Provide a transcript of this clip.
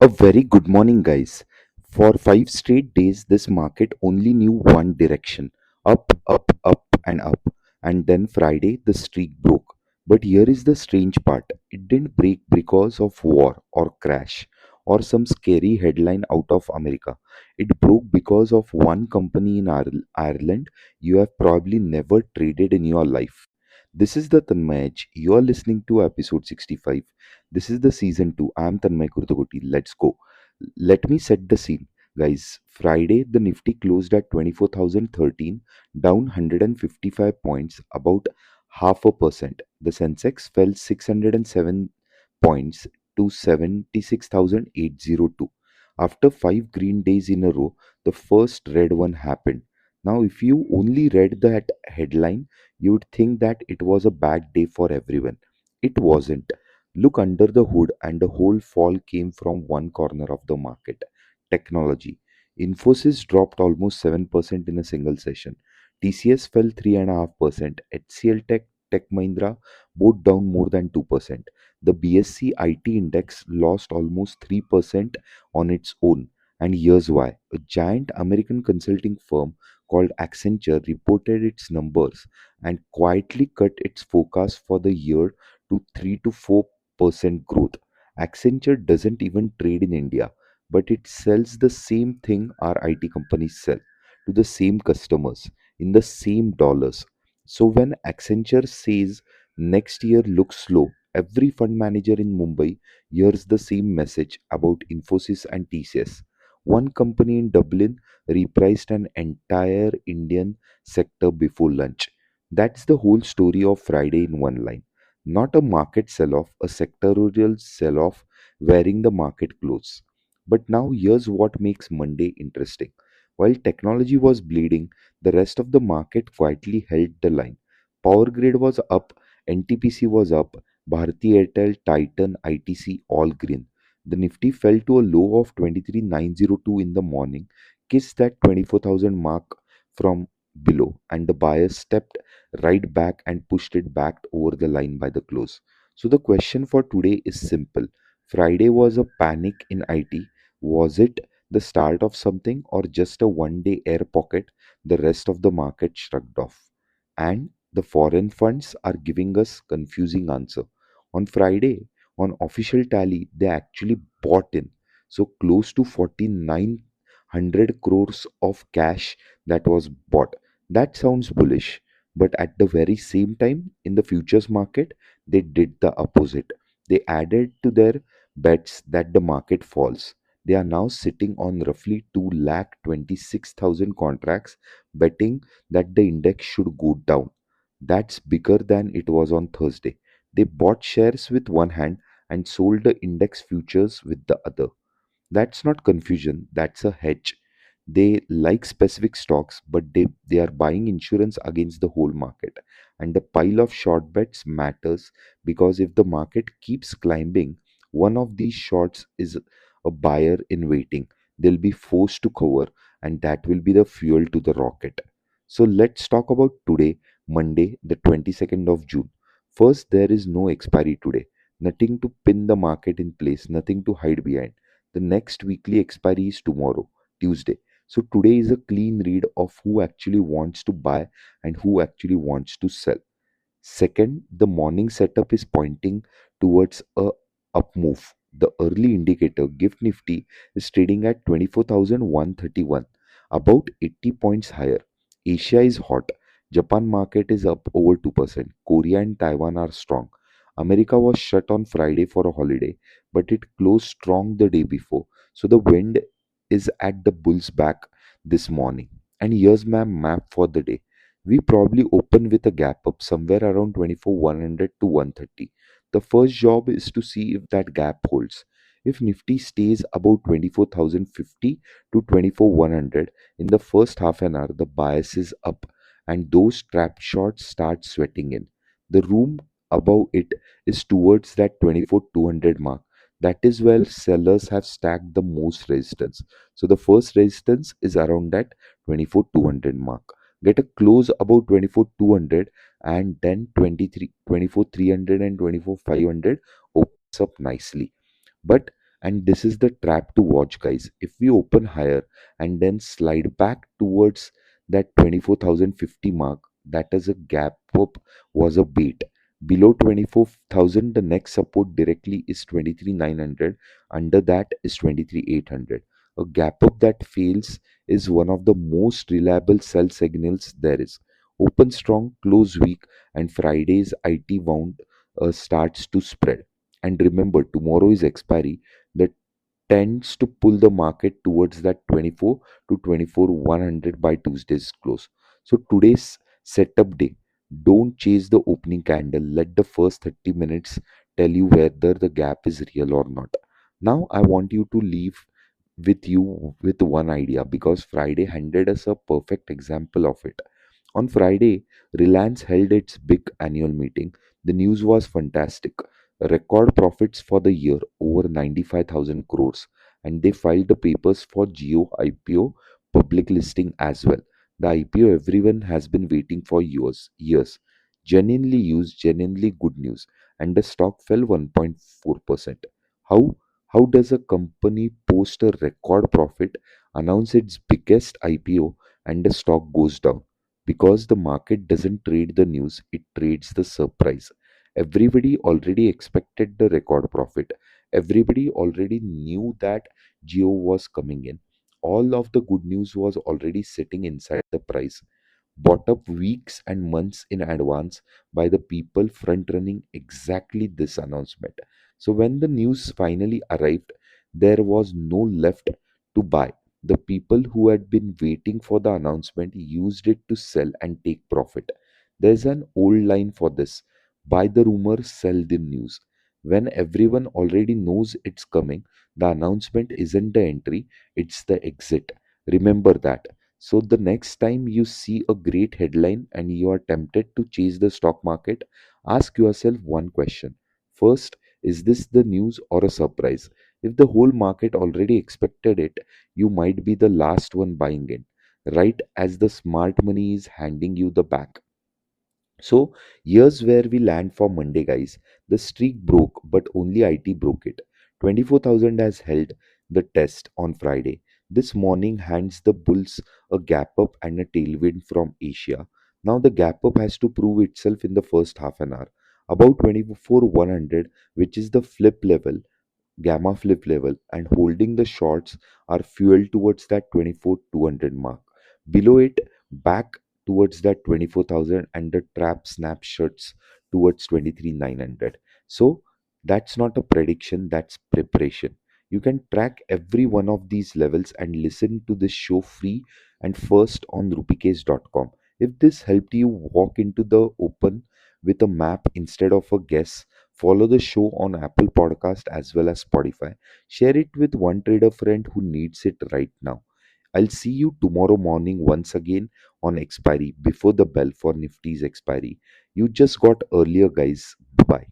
A very good morning, guys. For 5 straight days, this market only knew one direction: up, up, up, and up. And then Friday, the streak broke. But here is the strange part: it didn't break because of war or crash or some scary headline out of America. It broke because of one company in Ireland you have probably never traded in your life. This is the Tanmay Edge. You are listening to episode 65. This is the season 2. I am Tanmay Kurtagoti. Let's go. Let me set the scene. Guys, Friday the Nifty closed at 24,013, down 155 points, about half a percent. The Sensex fell 607 points to 76,802. After 5 green days in a row, the first red one happened. Now, if you only read that headline, you would think that it was a bad day for everyone. It wasn't. Look under the hood, and the whole fall came from one corner of the market: technology. Infosys dropped almost 7% in a single session. TCS fell 3.5%. HCL Tech Mahindra both down more than 2%. The BSC IT index lost almost 3% on its own. And here's why. A giant American consulting firm called Accenture reported its numbers and quietly cut its forecast for the year to 3 to 4% growth. Accenture doesn't even trade in India, but it sells the same thing our IT companies sell to the same customers in the same dollars. So when Accenture says next year looks slow, every fund manager in Mumbai hears the same message about Infosys and TCS. One company in Dublin repriced an entire Indian sector before lunch. That's the whole story of Friday in one line. Not a market sell off, a sectorial sell off wearing the market clothes. But now here's what makes Monday interesting. While technology was bleeding, the rest of the market quietly held the line. Power Grid was up, NTPC was up, Bharti Airtel, Titan, ITC all green. The Nifty fell to a low of 23,902 in the morning, kissed that 24,000 mark from below, and the buyers stepped right back and pushed it back over the line by the close. So the question for today is simple. Friday was a panic in IT. Was it the start of something or just a one day air pocket the rest of the market shrugged off? And the foreign funds are giving us confusing answer. On Friday, on official tally, they actually bought in. So close to 4,900 crores of cash that was bought. That sounds bullish, but at the very same time, in the futures market, they did the opposite. They added to their bets that the market falls. They are now sitting on roughly 2,26,000 contracts betting that the index should go down. That's bigger than it was on Thursday. They bought shares with one hand and sold the index futures with the other. That's not confusion, that's a hedge. They like specific stocks, but they are buying insurance against the whole market. And the pile of short bets matters because if the market keeps climbing, one of these shorts is a buyer in waiting. They'll be forced to cover, and that will be the fuel to the rocket. So let's talk about today, Monday, the 22nd of June. First, there is no expiry today. Nothing to pin the market in place, nothing to hide behind. The next weekly expiry is tomorrow, Tuesday. So today is a clean read of who actually wants to buy and who actually wants to sell. Second, the morning setup is pointing towards a up move. The early indicator Gift Nifty is trading at 24,131, about 80 points higher. Asia is hot. Japan market is up over 2%. Korea and Taiwan are strong. America was shut on Friday for a holiday, but it closed strong the day before. So the wind is at the bull's back this morning. And here's my map for the day. We probably open with a gap up somewhere around 24,100 to 130. The first job is to see if that gap holds. If Nifty stays about 24,050 to 24,100 in the first half an hour, the bias is up and those trap shots start sweating in. The room above it is towards that 24,200 mark. That is where sellers have stacked the most resistance. So the first resistance is around that 24,200 mark. Get a close about 24,200 and then 24,300 and 24,500 opens up nicely. But And this is the trap to watch, guys. If we open higher and then slide back towards that 24,050 mark, that is a gap up, was a bait. Below 24,000, the next support directly is 23,900. Under that is 23,800. A gap up that fails is one of the most reliable sell signals there is. Open strong, close weak, and Friday's IT wound starts to spread. And remember, tomorrow is expiry that tends to pull the market towards that 24 to 24 100 by Tuesday's close. So today's setup day, don't chase the opening candle. Let the first 30 minutes tell you whether the gap is real or not. Now I want you to leave with you with one idea, because Friday handed us a perfect example of it. On Friday, Reliance held its big annual meeting. The news was fantastic. Record profits for the year, over 95,000 crores, and they filed the papers for Jio IPO public listing as well. The IPO everyone has been waiting for years. Genuinely used, genuinely good news, and the stock fell 1.4%. How? How does a company post a record profit, announce its biggest IPO, and the stock goes down? Because the market doesn't trade the news, it trades the surprise. Everybody already expected the record profit. Everybody already knew that Geo was coming in. All of the good news was already sitting inside the price, bought up weeks and months in advance by the people front running exactly this announcement. So when the news finally arrived, there was no left to buy. The people who had been waiting for the announcement used it to sell and take profit. There's an old line for this: buy the rumor, sell the news. When everyone already knows it's coming, the announcement isn't the entry, it's the exit. Remember that. So, the next time you see a great headline and you are tempted to chase the stock market, ask yourself one question. First, is this the news or a surprise? If the whole market already expected it, you might be the last one buying it, right as the smart money is handing you the back. So here's where we land for Monday, guys. The streak broke, but only IT broke it. 24,000 has held the test on Friday. This morning hands the bulls a gap up and a tailwind from Asia. Now the gap up has to prove itself in the first half an hour. About 24 100, which is the flip level, gamma flip level, and holding the shorts are fueled towards that 24 200 mark. Below it, back towards that 24,000, and the trap snapshots towards 23 900. So that's not a prediction, that's preparation. You can track every one of these levels and listen to this show free and first on rupeecase.com. If this helped you walk into the open with a map instead of a guess, follow the show on Apple Podcast as well as Spotify. Share it with one trader friend who needs it right now. I'll see you tomorrow morning once again on expiry before the bell for Nifty's expiry. You just got earlier, guys. Bye.